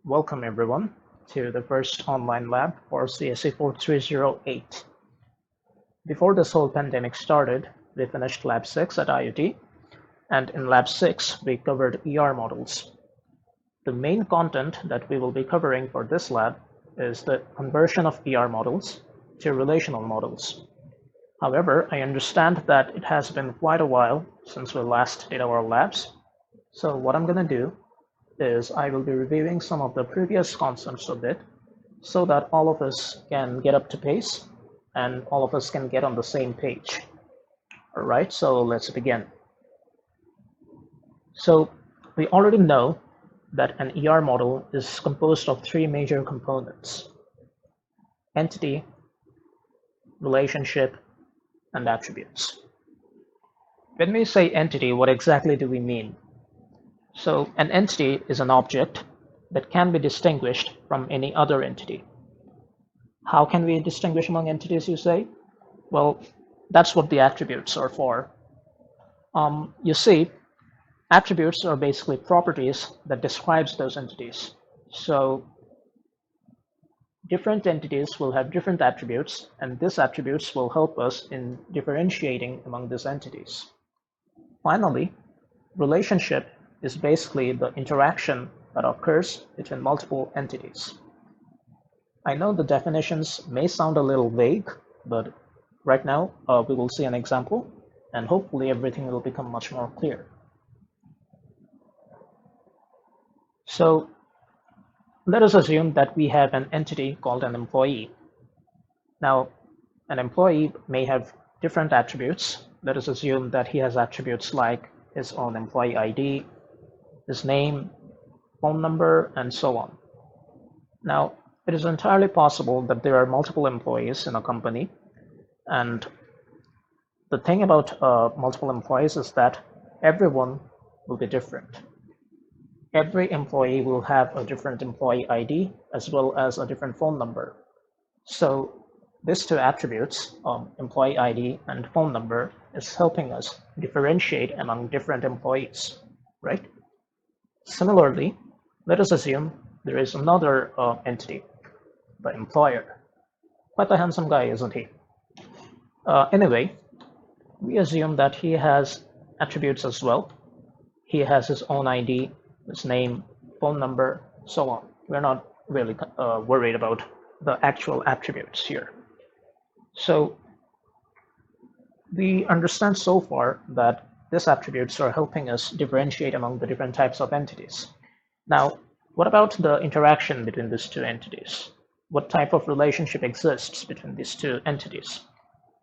Welcome everyone to the first online lab for CSE 4308. Before this whole pandemic started, we finished Lab 6 at IUT, and in Lab 6 we covered ER models. The main content that we will be covering for this lab is the conversion of ER models to relational models. However, I understand that it has been quite a while since we last did our labs, so what I'm going to do is I will be reviewing some of the previous concepts a bit so that all of us can get up to pace and all of us can get on the same page. All right, so let's begin. So we already know that an ER model is composed of three major components: entity, relationship, and attributes. When we say entity, what exactly do we mean? So an entity is an object that can be distinguished from any other entity. How can we distinguish among entities, you say? Well, that's what the attributes are for. You see, attributes are basically properties that describes those entities. So different entities will have different attributes, and these attributes will help us in differentiating among these entities. Finally, relationship is basically the interaction that occurs between multiple entities. I know the definitions may sound a little vague, but right now we will see an example, and hopefully everything will become much more clear. So let us assume that we have an entity called an employee. Now, an employee may have different attributes. Let us assume that he has attributes like his own employee ID, his name, phone number, and so on. Now, it is entirely possible that there are multiple employees in a company, and the thing about multiple employees is that everyone will be different. Every employee will have a different employee ID as well as a different phone number. So these two attributes, employee ID and phone number, is helping us differentiate among different employees, right? Similarly, let us assume there is another entity, the employer. Quite a handsome guy, isn't he? Anyway, we assume that he has attributes as well. He has his own ID, his name, phone number, so on. We're not really worried about the actual attributes here. So we understand so far that these attributes are helping us differentiate among the different types of entities. Now, what about the interaction between these two entities? What type of relationship exists between these two entities?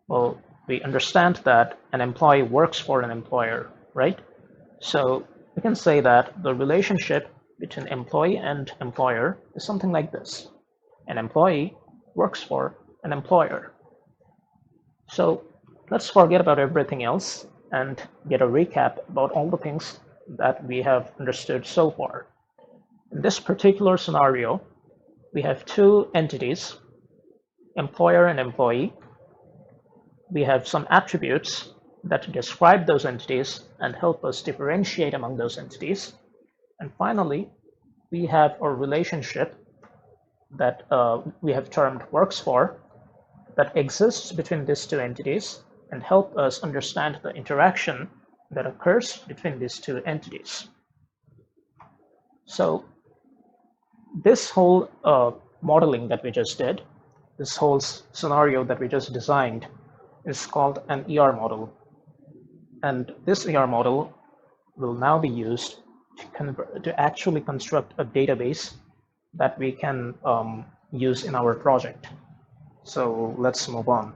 Well, we understand that an employee works for an employer, right? So we can say that the relationship between employee and employer is something like this. An employee works for an employer. So let's forget about everything else and get a recap about all the things that we have understood so far. In this particular scenario, we have two entities, employer and employee. We have some attributes that describe those entities and help us differentiate among those entities. And finally, we have a relationship that we have termed works for that exists between these two entities and help us understand the interaction that occurs between these two entities. So this whole modeling that we just did, this whole scenario that we just designed, is called an ER model. And this ER model will now be used to actually construct a database that we can use in our project. So let's move on.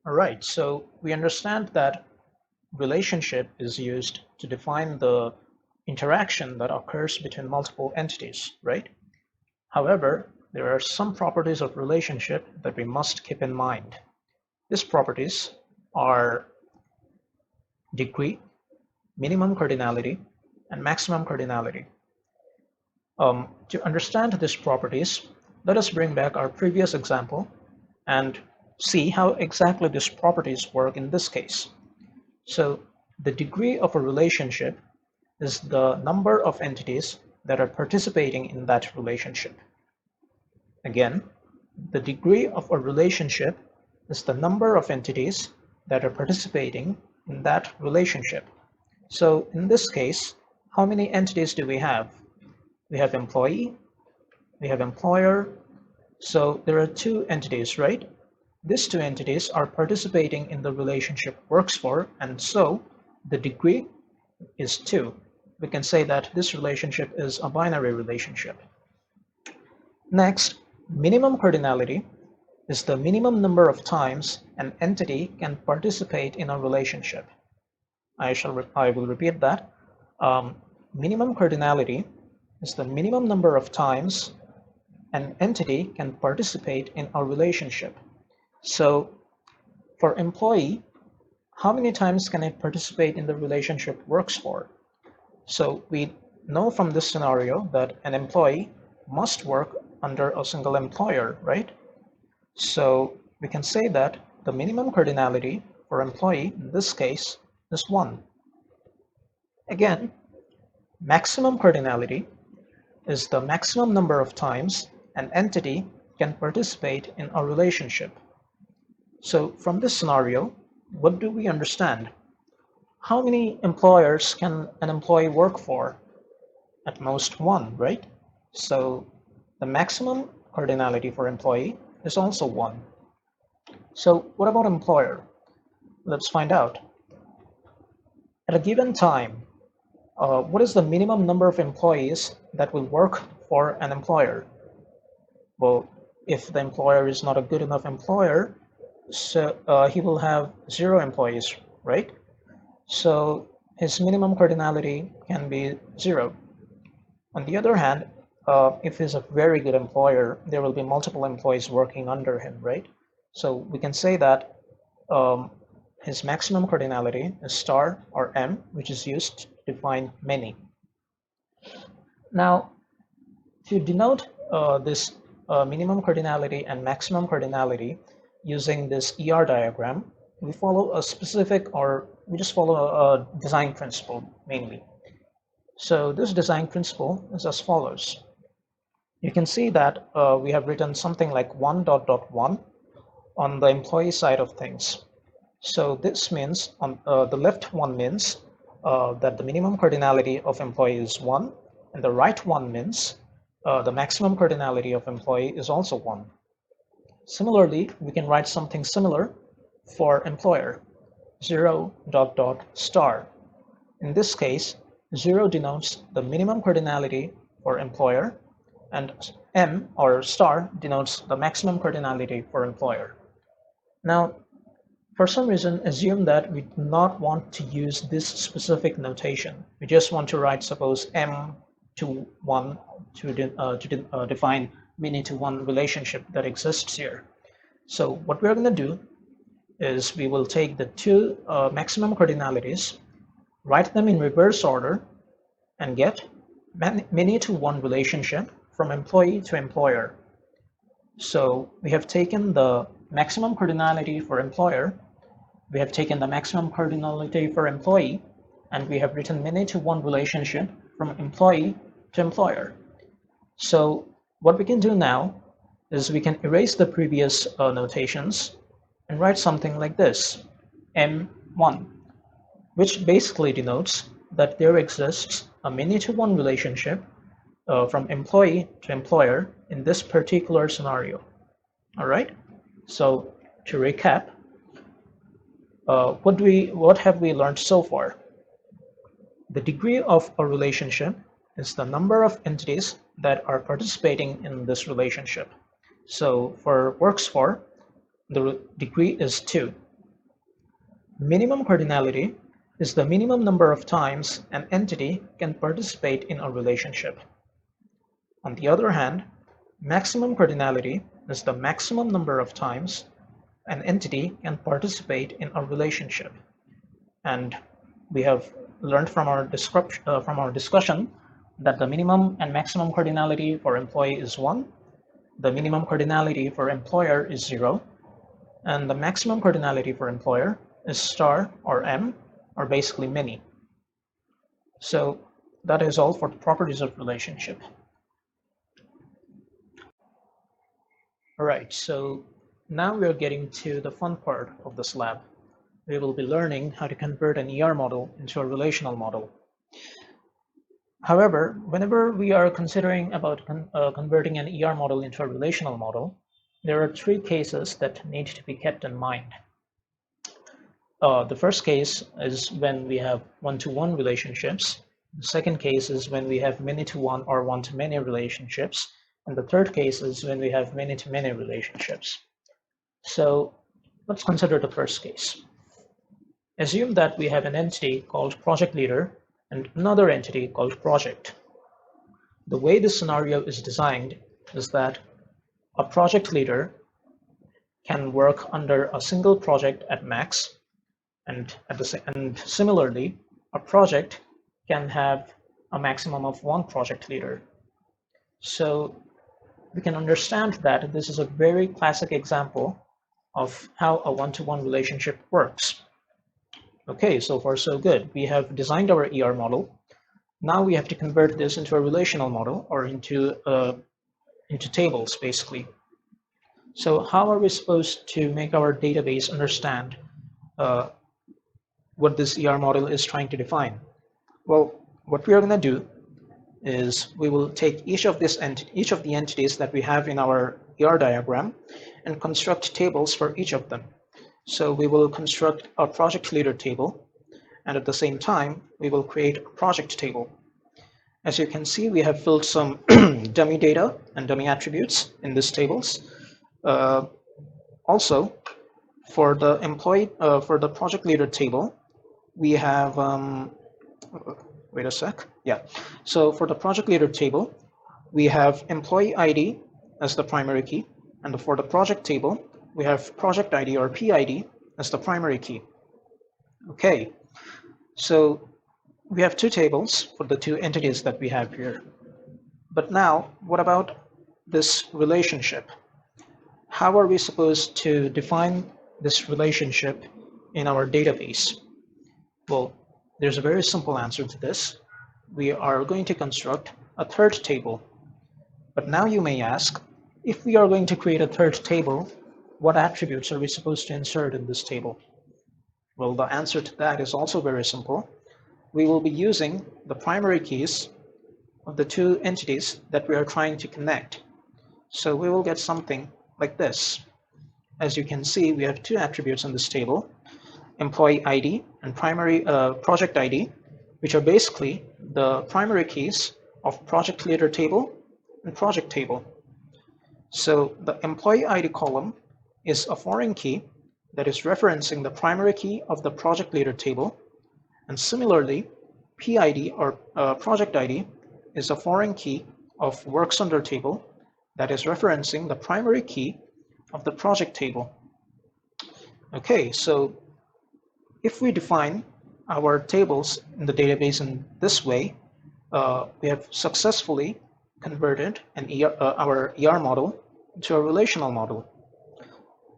All right, so we understand that relationship is used to define the interaction that occurs between multiple entities, right? However, there are some properties of relationship that we must keep in mind. These properties are degree, minimum cardinality, and maximum cardinality. To understand these properties, let us bring back our previous example and see how exactly these properties work in this case. So the degree of a relationship is the number of entities that are participating in that relationship. Again, the degree of a relationship is the number of entities that are participating in that relationship. So in this case, how many entities do we have? We have employee, we have employer. So there are two entities, right? These two entities are participating in the relationship works for, and so the degree is 2. We can say that this relationship is a binary relationship. Next, minimum cardinality is the minimum number of times an entity can participate in a relationship. I will repeat that. Minimum cardinality is the minimum number of times an entity can participate in a relationship. So for employee, how many times can it participate in the relationship works for? So we know from this scenario that an employee must work under a single employer, right? So we can say that the minimum cardinality for employee in this case is 1. Again, maximum cardinality is the maximum number of times an entity can participate in a relationship. So from this scenario, what do we understand? How many employers can an employee work for? At most 1, right? So the maximum cardinality for employee is also 1. So what about employer? Let's find out. At a given time, what is the minimum number of employees that will work for an employer? Well, if the employer is not a good enough employer, so he will have 0 employees, right? So his minimum cardinality can be 0. On the other hand, if he's a very good employer, there will be multiple employees working under him, right? So we can say that his maximum cardinality is star or m, which is used to define many. Now, to denote this minimum cardinality and maximum cardinality using this ER diagram, we follow a specific, or we just follow a design principle mainly. So this design principle is as follows. You can see that we have written something like 1.1 on the employee side of things. So this means on the left one means that the minimum cardinality of employee is 1, and the right one means the maximum cardinality of employee is also 1. Similarly, we can write something similar for employer, 0 ... star. In this case, 0 denotes the minimum cardinality for employer, and m or star denotes the maximum cardinality for employer. Now, for some reason, assume that we do not want to use this specific notation. We just want to write, suppose, m to 1 to define many to 1 relationship that exists here. So what we're going to do is we will take the two maximum cardinalities, write them in reverse order, and get many to 1 relationship from employee to employer. So we have taken the maximum cardinality for employer, we have taken the maximum cardinality for employee, and we have written many to 1 relationship from employee to employer. So what we can do now is we can erase the previous notations and write something like this, M1, which basically denotes that there exists a many to 1 relationship from employee to employer in this particular scenario. All right. So to recap, what have we learned so far? The degree of a relationship is the number of entities that are participating in this relationship. So for works for, the degree is 2. Minimum cardinality is the minimum number of times an entity can participate in a relationship. On the other hand, maximum cardinality is the maximum number of times an entity can participate in a relationship. And we have learned from our discussion that the minimum and maximum cardinality for employee is 1, the minimum cardinality for employer is 0, and the maximum cardinality for employer is star or m, are basically many. So that is all for the properties of relationship. All right, so now we are getting to the fun part of this lab. We will be learning how to convert an ER model into a relational model. However, whenever we are considering about converting an ER model into a relational model, there are three cases that need to be kept in mind. The first case is when we have one-to-one relationships. The second case is when we have many-to-one or one-to-many relationships. And the third case is when we have many-to-many relationships. So let's consider the first case. Assume that we have an entity called project leader and another entity called project. The way this scenario is designed is that a project leader can work under a single project at max, and similarly, a project can have a maximum of one project leader. So we can understand that this is a very classic example of how a one-to-one relationship works. Okay, so far so good. We have designed our ER model. Now we have to convert this into a relational model, or into tables, basically. So how are we supposed to make our database understand what this ER model is trying to define? Well, what we are going to do is we will take each of the entities that we have in our ER diagram and construct tables for each of them. So we will construct a project leader table, and at the same time, we will create a project table. As you can see, we have filled some dummy data and dummy attributes in these tables. Also, for the project leader table, we have wait a sec. Yeah. So for the project leader table, we have employee ID as the primary key, and for the project table, we have project ID or PID as the primary key. Okay. So we have two tables for the two entities that we have here. But now, what about this relationship? How are we supposed to define this relationship in our database? Well, there's a very simple answer to this. We are going to construct a third table. But now you may ask, if we are going to create a third table, what attributes are we supposed to insert in this table? Well, the answer to that is also very simple. We will be using the primary keys of the two entities that we are trying to connect. So we will get something like this. As you can see, we have two attributes in this table, employee ID and project ID, which are basically the primary keys of project leader table and project table. So the employee ID column is a foreign key that is referencing the primary key of the project leader table. And similarly, PID or project ID is a foreign key of works under table that is referencing the primary key of the project table. Okay, so if we define our tables in the database in this way, we have successfully converted our ER model to a relational model.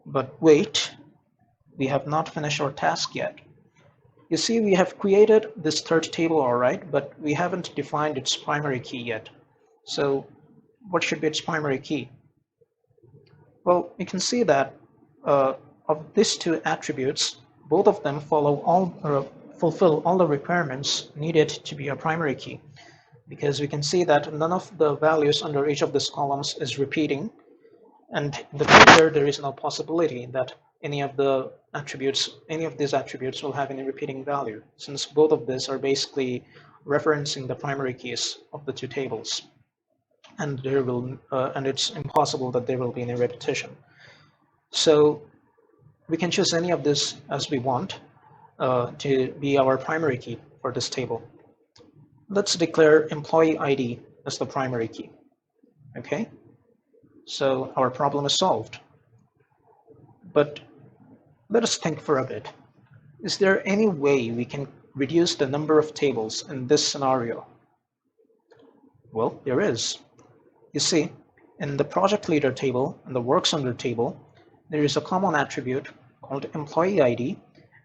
But wait, we have not finished our task yet. You see, we have created this third table, all right, but we haven't defined its primary key yet. So what should be its primary key? Well, you can see that of these two attributes, both of them fulfill all the requirements needed to be a primary key, because we can see that none of the values under each of these columns is repeating, and in the future there is no possibility that any of these attributes will have any repeating value, since both of these are basically referencing the primary keys of the two tables, and it's impossible that there will be any repetition. So we can choose any of this as we want to be our primary key for this table. Let's declare employee ID as the primary key. Okay, so our problem is solved. But let us think for a bit. Is there any way we can reduce the number of tables in this scenario? Well, there is. You see, in the project leader table and the works under table, there is a common attribute called employee ID,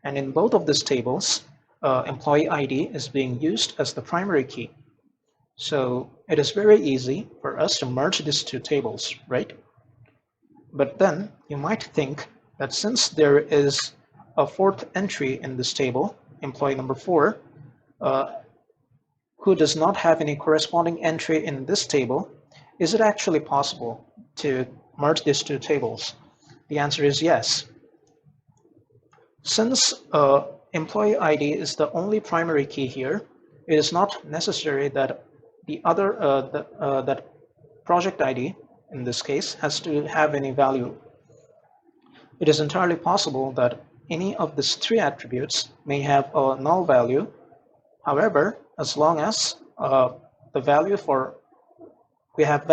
and in both of these tables, employee ID is being used as the primary key. So it is very easy for us to merge these two tables, right? But then you might think that since there is a fourth entry in this table, employee number 4, who does not have any corresponding entry in this table, is it actually possible to merge these two tables? The answer is yes. Since employee ID is the only primary key here, it is not necessary that the other that project ID in this case has to have any value. It is entirely possible that any of these 3 attributes may have a null value. However, as long as the value for we have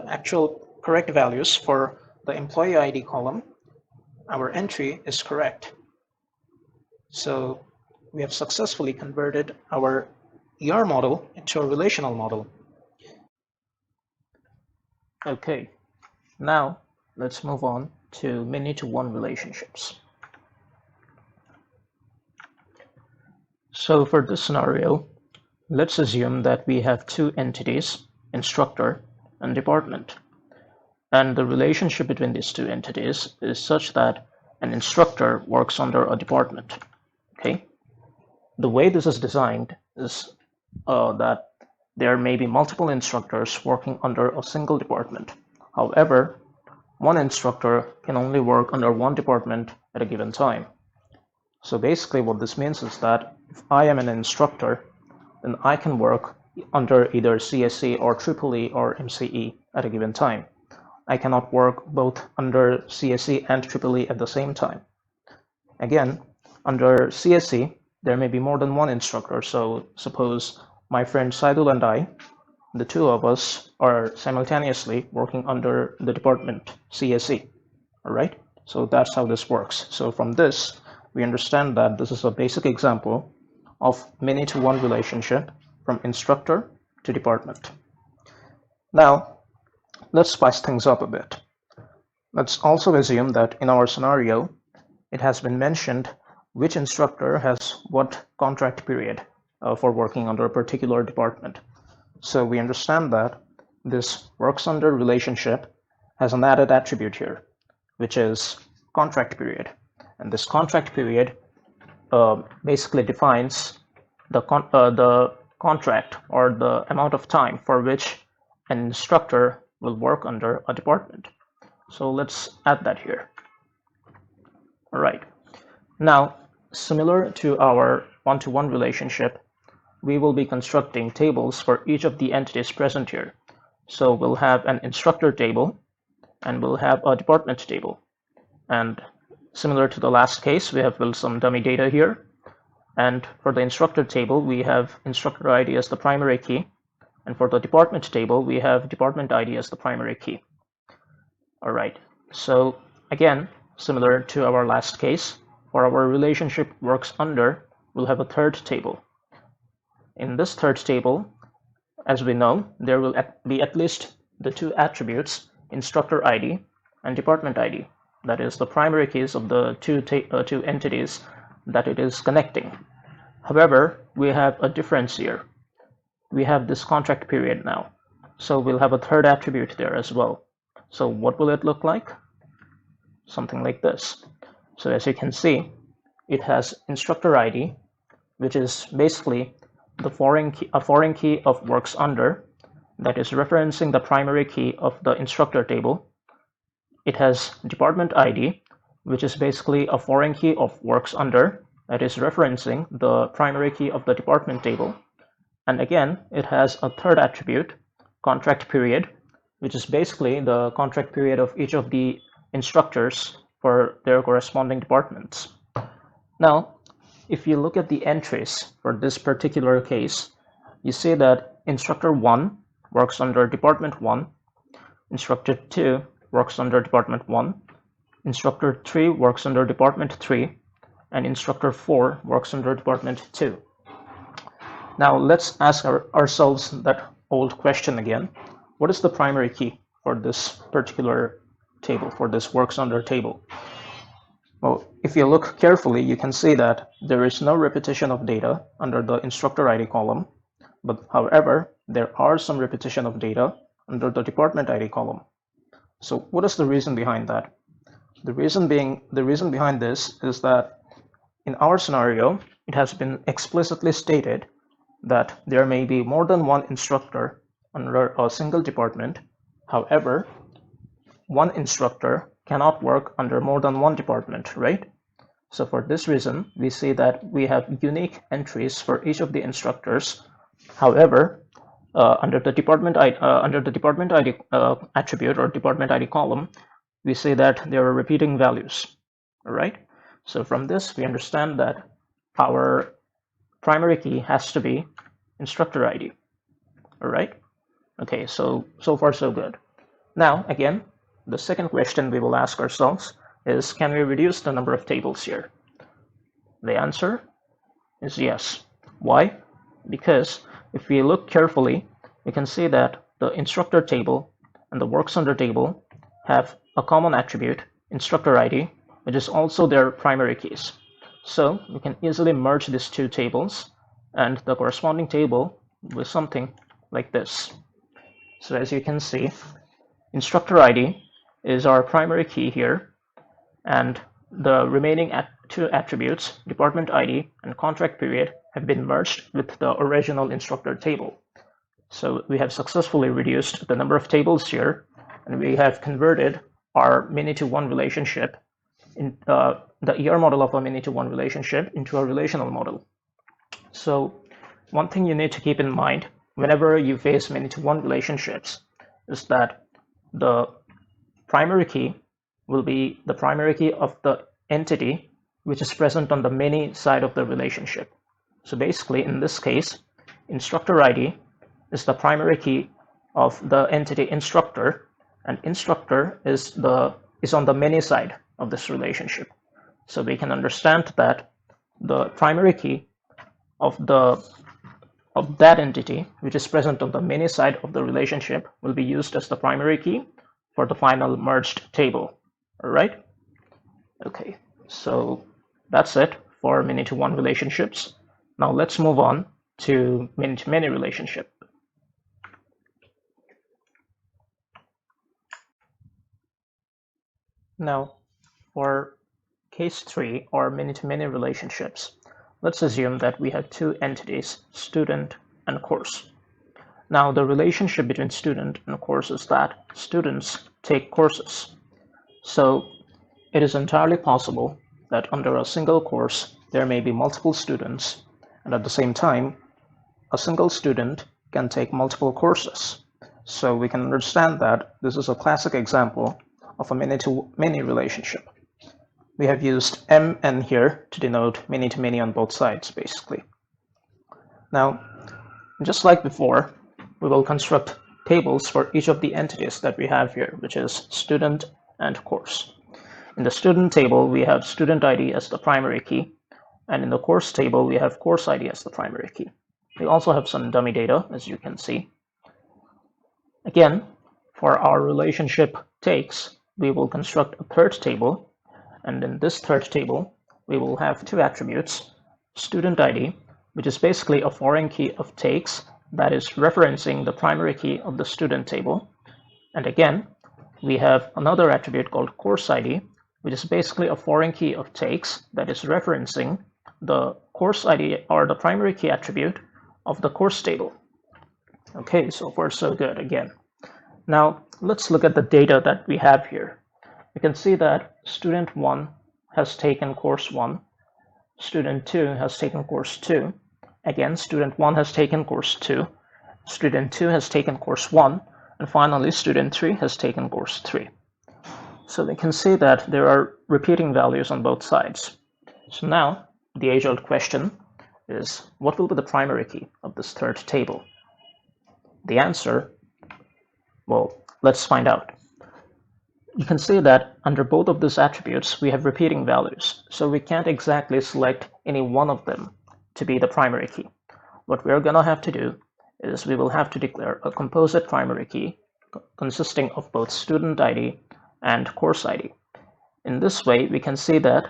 actual correct values for the employee ID column, our entry is correct. So we have successfully converted our ER model into a relational model. Okay, now let's move on to many-to-one relationships. So for this scenario, let's assume that we have 2 entities, instructor and department. And the relationship between these 2 entities is such that an instructor works under a department. Okay. The way this is designed is that there may be multiple instructors working under a single department. However, one instructor can only work under one department at a given time. So basically what this means is that if I am an instructor, then I can work under either CSE or EEE or MCE at a given time. I cannot work both under CSE and EEE at the same time. Again, under CSE, there may be more than one instructor. So suppose my friend Saidul and I, the 2 of us, are simultaneously working under the department CSE. All right, so that's how this works. So from this, we understand that this is a basic example of many-to-one relationship from instructor to department. Now, let's spice things up a bit. Let's also assume that in our scenario, it has been mentioned which instructor has what contract period for working under a particular department. So we understand that this works under relationship has an added attribute here, which is contract period. And this contract period basically defines the contract or the amount of time for which an instructor will work under a department. So let's add that here. All right. Now, similar to our one-to-one relationship, we will be constructing tables for each of the entities present here. So we'll have an instructor table and we'll have a department table. And similar to the last case, we have built some dummy data here. And for the instructor table, we have instructor ID as the primary key. And for the department table, we have department ID as the primary key. All right. So again, similar to our last case, for our relationship works under, we'll have a third table. In this third table, as we know, there will be at least the 2 attributes, instructor ID and department ID. That is the primary keys of the two entities that it is connecting. However, we have a difference here. We have this contract period now. So we'll have a third attribute there as well. So what will it look like? Something like this. So as you can see, it has instructor ID, which is basically the a foreign key of works under that is referencing the primary key of the instructor table. It has department ID, which is basically a foreign key of works under that is referencing the primary key of the department table. And again, it has a third attribute, contract period, which is basically the contract period of each of the instructors for their corresponding departments. Now, if you look at the entries for this particular case, you see that instructor 1 works under department 1, instructor 2 works under department 1, instructor 3 works under department 3, and instructor 4 works under department 2. Now let's ask ourselves that old question again. What is the primary key for this particular table, for this works under table? Well, if you look carefully, you can see that there is no repetition of data under the instructor ID column, but however, there are some repetition of data under the department ID column. So what is the reason behind that? The reason behind this is that in our scenario, it has been explicitly stated that there may be more than one instructor under a single department. However, one instructor cannot work under more than one department, right? So for this reason, we see that we have unique entries for each of the instructors. However, under the department ID attribute or department ID column, we say that there are repeating values. All right. So from this, we understand that our primary key has to be instructor ID. All right. Okay. So far so good. Now again, the second question we will ask ourselves is, can we reduce the number of tables here? The answer is yes. Why? Because if we look carefully, we can see that the instructor table and the works under table have a common attribute, instructor ID, which is also their primary keys. So we can easily merge these two tables, and the corresponding table with something like this. So as you can see, instructor ID is our primary key here, and the remaining two attributes, department ID and contract period, have been merged with the original instructor table. So we have successfully reduced the number of tables here, and we have converted our many-to-one relationship in the ER model of a many-to-one relationship into a relational model. So one thing you need to keep in mind whenever you face many-to-one relationships is that the primary key will be the primary key of the entity which is present on the many side of the relationship. So basically, in this case, instructor ID is the primary key of the entity instructor, and instructor is on the many side of this relationship. So we can understand that the primary key of that entity which is present on the many side of the relationship will be used as the primary key for the final merged table. All right. Okay, so that's it for many-to-one relationships. Now let's move on to many-to-many relationship. Now, for case 3 or many-to-many relationships, let's assume that we have two entities, student and course. Now, the relationship between student and course is that students take courses. So it is entirely possible that under a single course, there may be multiple students, and at the same time, a single student can take multiple courses. So we can understand that this is a classic example of a many-to-many relationship. We have used MN here to denote many-to-many on both sides, basically. Now, just like before, we will construct tables for each of the entities that we have here, which is student and course. In the student table, we have student ID as the primary key, and in the course table, we have course ID as the primary key. We also have some dummy data, as you can see. Again, for our relationship takes, we will construct a third table, and in this third table, we will have two attributes, student ID, which is basically a foreign key of takes that is referencing the primary key of the student table. And again, we have another attribute called course ID, which is basically a foreign key of takes that is referencing the course ID or the primary key attribute of the course table. Okay, so far so good again. Now let's look at the data that we have here. You can see that student 1 has taken course 1, student 2 has taken course 2, again student 1 has taken course 2, student 2 has taken course 1, and finally student 3 has taken course 3. So we can see that there are repeating values on both sides. So now the age-old question is, what will be the primary key of this third table? The answer, well, let's find out. You can see that under both of these attributes, we have repeating values, so we can't exactly select any one of them to be the primary key. What we're going to have to do is we will have to declare a composite primary key consisting of both student ID and course ID. In this way, we can see that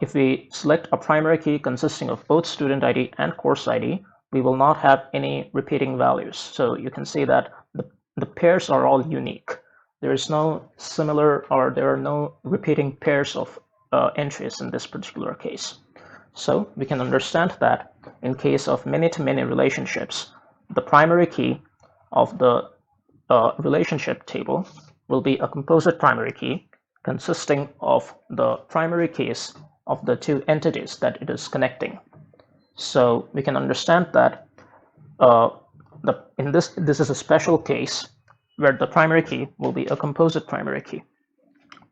if we select a primary key consisting of both student ID and course ID, we will not have any repeating values. So you can see that the pairs are all unique. There is no similar, or there are no repeating pairs of entries in this particular case. So we can understand that in case of many-to-many relationships, the primary key of the relationship table will be a composite primary key consisting of the primary keys of the two entities that it is connecting. So we can understand that this is a special case where the primary key will be a composite primary key.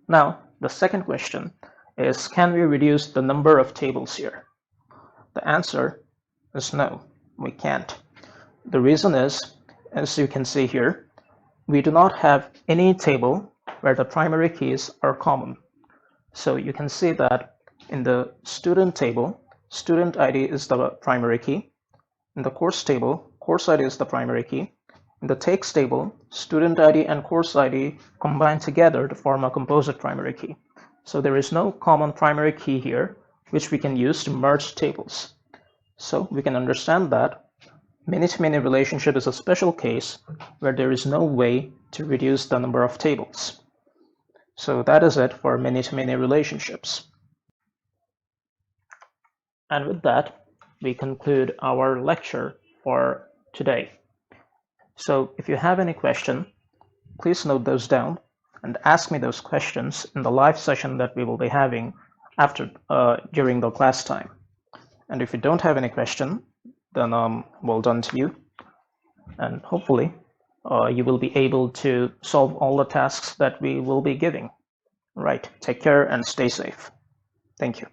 Now, the second question is, can we reduce the number of tables here? The answer is no, we can't. The reason is, as you can see here, we do not have any table where the primary keys are common. So you can see that in the student table, student ID is the primary key. In the course table, course ID is the primary key. In the takes table, student ID and course ID combine together to form a composite primary key. So there is no common primary key here, which we can use to merge tables. So we can understand that many-to-many relationship is a special case where there is no way to reduce the number of tables. So that is it for many-to-many relationships. And with that, we conclude our lecture for today. So if you have any question, please note those down and ask me those questions in the live session that we will be having during the class time. And if you don't have any question, then well done to you. And hopefully you will be able to solve all the tasks that we will be giving. Right, take care and stay safe. Thank you.